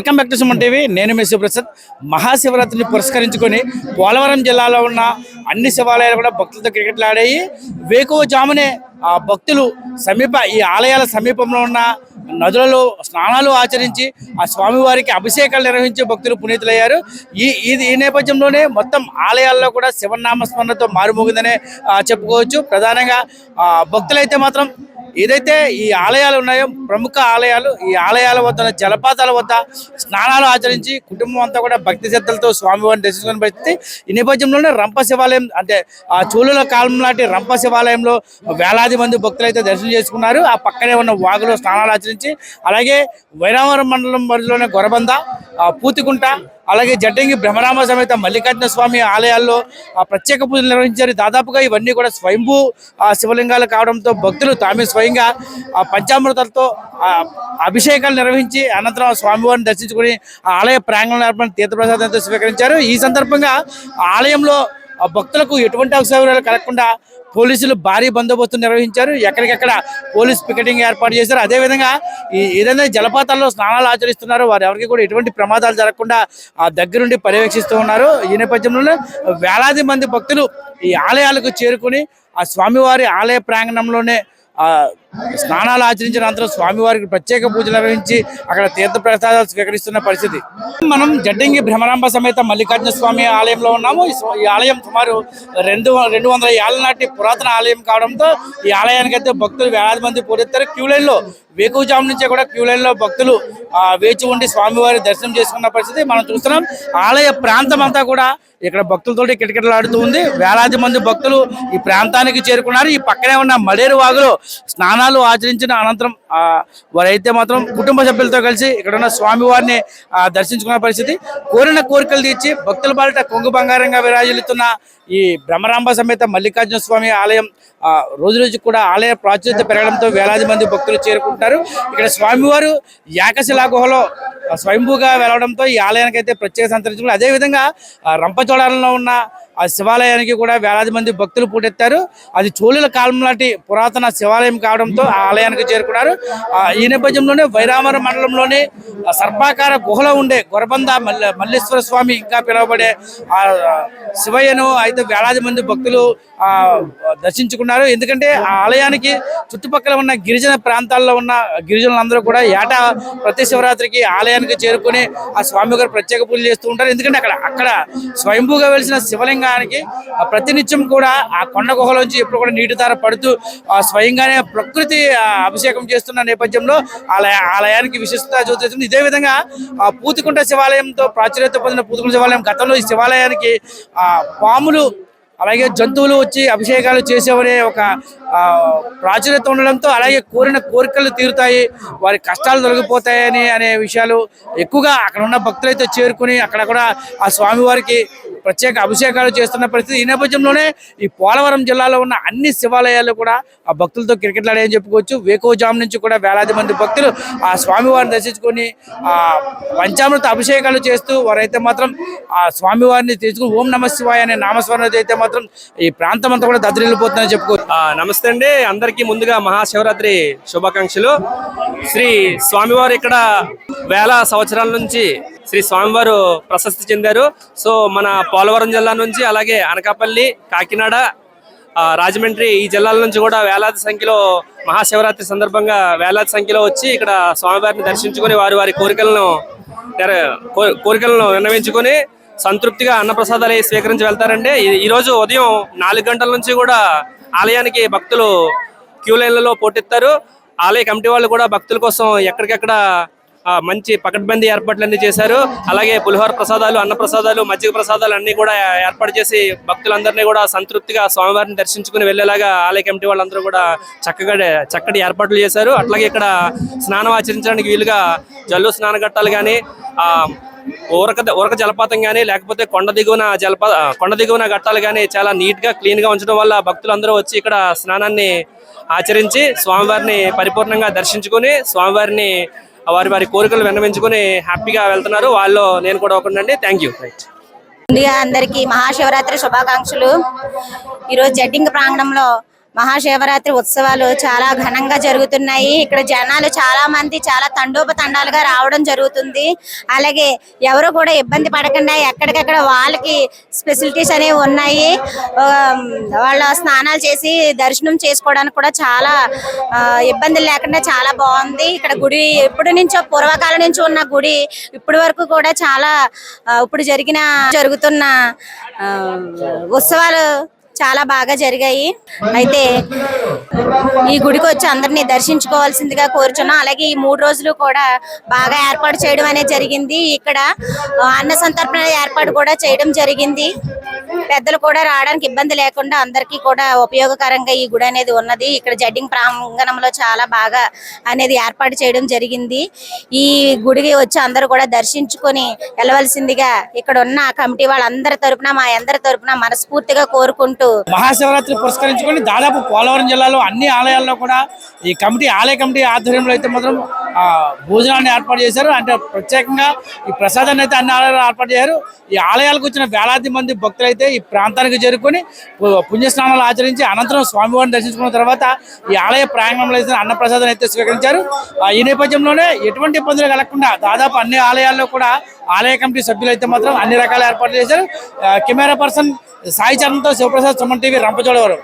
Welcome back to Suman TV. నేను మీ శివప్రసాద్. మహాశివరాత్రిని పురస్కరించుకొని పోలవరం జిల్లాలో ఉన్న అన్ని శివాలయాలు కూడా భక్తులతో క్రికెట్లాడాయి. వేకువజామునే భక్తులు ఈ ఆలయాల సమీపంలో ఉన్న నదులలో స్నానాలు ఆచరించి ఆ స్వామివారికి అభిషేకాలు నిర్వహించే భక్తులు పునీతులయ్యారు. ఈ నేపథ్యంలోనే మొత్తం ఆలయాల్లో కూడా శివనామస్మరణతో మారుమోగిందనే చెప్పుకోవచ్చు. ప్రధానంగా భక్తులైతే మాత్రం ఏదైతే ఈ ఆలయాలు ఉన్నాయో ప్రముఖ ఆలయాలు, ఈ ఆలయాల వద్ద జలపాతాల వద్ద స్నానాలు ఆచరించి కుటుంబం అంతా కూడా భక్తి శ్రద్ధలతో స్వామివారిని దర్శించుకునే పరిస్థితి. ఈ నేపథ్యంలోనే రంప శివాలయం అంటే ఆ చోళుల కాలం నాటి రంప శివాలయంలో వేలాది మంది భక్తులు అయితే దర్శనం చేసుకున్నారు. ఆ పక్కనే ఉన్న వాగులో స్నానాలు ఆచరించి, అలాగే వైరావరం మండలం పరిధిలోనే గొరబంద, పూతికుంట, అలాగే జడ్డంగి బ్రహ్మరామ సమేత మల్లికార్జున స్వామి ఆలయాల్లో ప్రత్యేక పూజలు నిర్వహించారు. దాదాపుగా ఇవన్నీ కూడా స్వయంభూ శివలింగాలు కావడంతో భక్తులు తామే స్వయంగా పంచామృతాలతో అభిషేకాలు నిర్వహించి అనంతరం స్వామివారిని దర్శించుకుని ఆలయ ప్రాంగణంలో తీర్థప్రసాదంతో స్వీకరించారు. ఈ సందర్భంగా ఆలయంలో భక్తులకు ఎటువంటి అసౌకర్యాలు కలగకుండా పోలీసులు భారీ బందోబస్తు నిర్వహించారు. ఎక్కడికెక్కడ పోలీస్ పికెటింగ్ ఏర్పాటు చేశారు. అదేవిధంగా ఏదైనా జలపాతాల్లో స్నానాలు ఆచరిస్తున్నారో వారు ఎవరికి కూడా ఎటువంటి ప్రమాదాలు జరగకుండా దగ్గరుండి పర్యవేక్షిస్తూ ఉన్నారు. ఈ నేపథ్యంలో వేలాది మంది భక్తులు ఈ ఆలయాలకు చేరుకుని ఆ స్వామివారి ఆలయ ప్రాంగణంలోనే స్నానాలు ఆచరించిన అనంతరం స్వామివారికి ప్రత్యేక పూజలు నిర్వహించి అక్కడ తీర్థ ప్రసాదాలు స్వీకరిస్తున్న పరిస్థితి. మనం జడ్డంగి భ్రమరాంబ సమేత మల్లికార్జున స్వామి ఆలయంలో ఉన్నాము. ఈ ఆలయం సుమారు 200 ఏళ్ల నాటి పురాతన ఆలయం కావడంతో ఈ ఆలయానికి అయితే భక్తులు వేలాది మంది పోటెత్తారు. క్యూ లైన్లో వేకువజాము నుంచే కూడా క్యూ లైన్లో భక్తులు వేచి ఉండి స్వామివారి దర్శనం చేసుకున్న పరిస్థితి మనం చూస్తున్నాం. ఆలయ ప్రాంతం అంతా కూడా ఇక్కడ భక్తులతోటి కిటకిటలాడుతూ ఉంది. వేలాది మంది భక్తులు ఈ ప్రాంతానికి చేరుకున్నారు. ఈ పక్కనే ఉన్న మడేరు వాగులో స్నానాలు ఆచరించిన అనంతరం వారైతే మాత్రం కుటుంబ సభ్యులతో కలిసి ఇక్కడ ఉన్న స్వామివారిని దర్శించుకున్న పరిస్థితి. కోరిన కోరికలు తీర్చి భక్తుల బారిట కొంగు బంగారంగా విరాజిల్లుతున్న ఈ బ్రహ్మరాంబ సమేత మల్లికార్జున స్వామి ఆలయం రోజు రోజుకు కూడా ఆలయ ప్రాచుర్యత పెరగడంతో వేలాది మంది భక్తులు చేరుకుంటారు. ఇక్కడ స్వామివారు ఏకశిలా గుహలో స్వయంభూగా వెళ్లడంతో ఈ ఆలయానికి అయితే ప్రత్యేక సంతరించుకున్నారు. అదేవిధంగా రంపచోడవరంలో ఉన్న ఆ శివాలయానికి కూడా వేలాది మంది భక్తులు పోటెత్తారు. అది చోళుల కాలం నాటి పురాతన శివాలయం కావడంతో ఆ ఆలయానికి చేరుకున్నారు. ఈ నేపథ్యంలోనే వైరావరం మండలంలోని సర్పాకార గుహలో ఉండే గొరబంద మల్లేశ్వర స్వామి ఇంకా పిలువబడే ఆ శివయ్యను అయితే వేలాది మంది భక్తులు దర్శించుకున్నారు. ఎందుకంటే ఆ ఆలయానికి చుట్టుపక్కల ఉన్న గిరిజన ప్రాంతాల్లో ఉన్న గిరిజనులందరూ కూడా ఏటా ప్రతి శివరాత్రికి ఆలయానికి చేరుకుని ఆ స్వామి గారు ప్రత్యేక పూజలు చేస్తూ ఉంటారు. ఎందుకంటే అక్కడ స్వయంభూగా వెలిసిన శివలింగానికి ప్రతినిత్యం కూడా ఆ కొండ గుహలోంచి ఎప్పుడు కూడా నీటి ధార పడుతూ స్వయంగానే ప్రకృతి అభిషేకం చేస్తున్న నేపథ్యంలో ఆలయానికి విశిష్టత చూస్తుంది. ఇదే విధంగా పూతికుంట శివాలయంతో ప్రాచుర్యత పొందిన పూతికుంట శివాలయం గతంలో ఈ శివాలయానికి పాములు అలాగే జంతువులు వచ్చి అభిషేకాలు చేసేవనే ఒక ప్రాచుర్యత ఉండడంతో, అలాగే కోరిన కోరికలు తీరుతాయి, వారి కష్టాలు తొలగిపోతాయని అనే విషయాలు ఎక్కువగా అక్కడ ఉన్న భక్తులైతే చేరుకుని అక్కడ కూడా ఆ స్వామివారికి ప్రత్యేక అభిషేకాలు చేస్తున్న పరిస్థితి. ఈ నేపథ్యంలోనే ఈ పోలవరం జిల్లాలో ఉన్న అన్ని శివాలయాలు కూడా ఆ భక్తులతో క్రికెట్లాడని చెప్పుకోవచ్చు. వేకువజాము నుంచి కూడా వేలాది మంది భక్తులు ఆ స్వామివారిని దర్శించుకొని పంచామృత అభిషేకాలు చేస్తూ వారైతే మాత్రం ఆ స్వామివారిని తీసుకుని ఓం నమ శివాయ అనే నామస్మరణ అయితే మాత్రం ఈ ప్రాంతం అంతా కూడా దద్దరిల్లిపోతుందని చెప్పుకోవచ్చు. నమస్తే అండి అందరికీ. ముందుగా మహాశివరాత్రి శుభాకాంక్షలు. శ్రీ స్వామివారు ఇక్కడ వేల సంవత్సరాల నుంచి శ్రీ స్వామివారు ప్రశస్తి చెందారు. సో మన పోలవరం జిల్లా నుంచి అలాగే అనకాపల్లి, కాకినాడ, రాజమండ్రి ఈ జిల్లాల నుంచి కూడా వేలాది సంఖ్యలో మహాశివరాత్రి సందర్భంగా వేలాది సంఖ్యలో వచ్చి ఇక్కడ స్వామివారిని దర్శించుకొని వారి కోరికలను విన్నవించుకొని సంతృప్తిగా అన్నప్రసాదాలు స్వీకరించి వెళ్తారండి. ఈరోజు ఉదయం 4 గంటల నుంచి కూడా ఆలయానికి భక్తులు క్యూ లైన్లలో పోటెత్తారు. ఆలయ కమిటీ వాళ్ళు కూడా భక్తుల కోసం ఎక్కడికెక్కడ మంచి పకడ్బందీ ఏర్పాట్లన్నీ చేశారు. అలాగే పులిహోర ప్రసాదాలు, అన్న ప్రసాదాలు, మజ్జిగ ప్రసాదాలు అన్నీ కూడా ఏర్పాటు చేసి భక్తులందరినీ కూడా సంతృప్తిగా స్వామివారిని దర్శించుకుని వెళ్ళేలాగా ఆలయ కమిటీ వాళ్ళందరూ కూడా చక్కటి ఏర్పాట్లు చేశారు. అట్లాగే ఇక్కడ స్నానం ఆచరించడానికి వీలుగా జల్లు స్నానఘట్టాలు కానీ, ఊరక జలపాతం కానీ, లేకపోతే కొండ దిగువన ఘట్టాలు కానీ చాలా నీట్ గా క్లీన్ గా ఉంచడం వల్ల భక్తులందరూ వచ్చి ఇక్కడ స్నానాన్ని ఆచరించి స్వామివారిని పరిపూర్ణంగా దర్శించుకుని స్వామివారిని వారి కోరికలు విన్నవించుకుని హ్యాపీగా వెళ్తున్నారు. వాళ్ళు నేను కూడా ఒకటండి. Thank you. ముందుగా అందరికీ మహాశివరాత్రి శుభాకాంక్షలు. ఈరోజు జడ్డింగ్ ప్రాంగణంలో మహాశివరాత్రి ఉత్సవాలు చాలా ఘనంగా జరుగుతున్నాయి. ఇక్కడ జనాలు చాలా మంది చాలా తండోపతండాలుగా రావడం జరుగుతుంది. అలాగే ఎవరు కూడా ఇబ్బంది పడకుండా ఎక్కడికక్కడ వాళ్ళకి ఫెసిలిటీస్ అనేవి ఉన్నాయి. వాళ్ళ స్నానాలు చేసి దర్శనం చేసుకోవడానికి కూడా చాలా ఇబ్బందులు లేకుండా చాలా బాగుంది. ఇక్కడ గుడి ఎప్పటి నుంచో పూర్వకాలం నుంచి ఉన్న గుడి ఇప్పటి వరకు కూడా చాలా ఇప్పుడు జరుగుతున్న ఉత్సవాలు చాలా బాగా జరిగాయి. అయితే ఈ గుడికి వచ్చి అందరినీ దర్శించుకోవాల్సిందిగా కోరుచున్నాం. అలాగే ఈ 3 రోజులు కూడా బాగా ఏర్పాటు చేయడం అనేది జరిగింది. ఇక్కడ అన్న సంతర్పణ ఏర్పాటు కూడా చేయడం జరిగింది. పెద్దలు కూడా రావడానికి ఇబ్బంది లేకుండా అందరికీ కూడా ఉపయోగకరంగా ఈ గుడి అనేది ఉన్నది. ఇక్కడ జడ్డింగ్ ప్రాంగణంలో చాలా బాగా అనేది ఏర్పాటు చేయడం జరిగింది. ఈ గుడికి వచ్చి అందరూ కూడా దర్శించుకొని వెళ్ళవలసిందిగా ఇక్కడ ఉన్న కమిటీ వాళ్ళందరి తరపున మా అందరి తరపున మనస్ఫూర్తిగా కోరుకుంటూ మహాశివరాత్రి పురస్కరించుకొని దాదాపు పోలవరం జిల్లాలో అన్ని ఆలయాల్లో కూడా ఈ ఆలయ కమిటీ ఆధ్వర్యంలో అయితే మాత్రం భోజనాన్ని ఏర్పాటు చేశారు. అంటే ప్రత్యేకంగా ఈ ప్రసాదాన్ని అయితే అన్ని ఆలయాలు ఏర్పాటు చేశారు. ఈ ఆలయాలకు వచ్చిన వేలాది మంది భక్తులు అయితే ఈ ప్రాంతానికి చేరుకొని పుణ్యస్నానాలు ఆచరించి అనంతరం స్వామివారిని దర్శించుకున్న తర్వాత ఈ ఆలయ ప్రాంగణంలో అయితే అన్నప్రసాదాన్ని అయితే స్వీకరించారు. ఈ నేపథ్యంలోనే ఎటువంటి ఇబ్బందులు కలగకుండా దాదాపు అన్ని ఆలయాల్లో కూడా ఆలయ కమిటీ సభ్యులు అయితే మాత్రం అన్ని రకాల ఏర్పాట్లు చేశారు. కెమెరా పర్సన్ సాయి చరణ్తో శివప్రసాద్, సుమన్ టీవీ, రంపచోడవరం.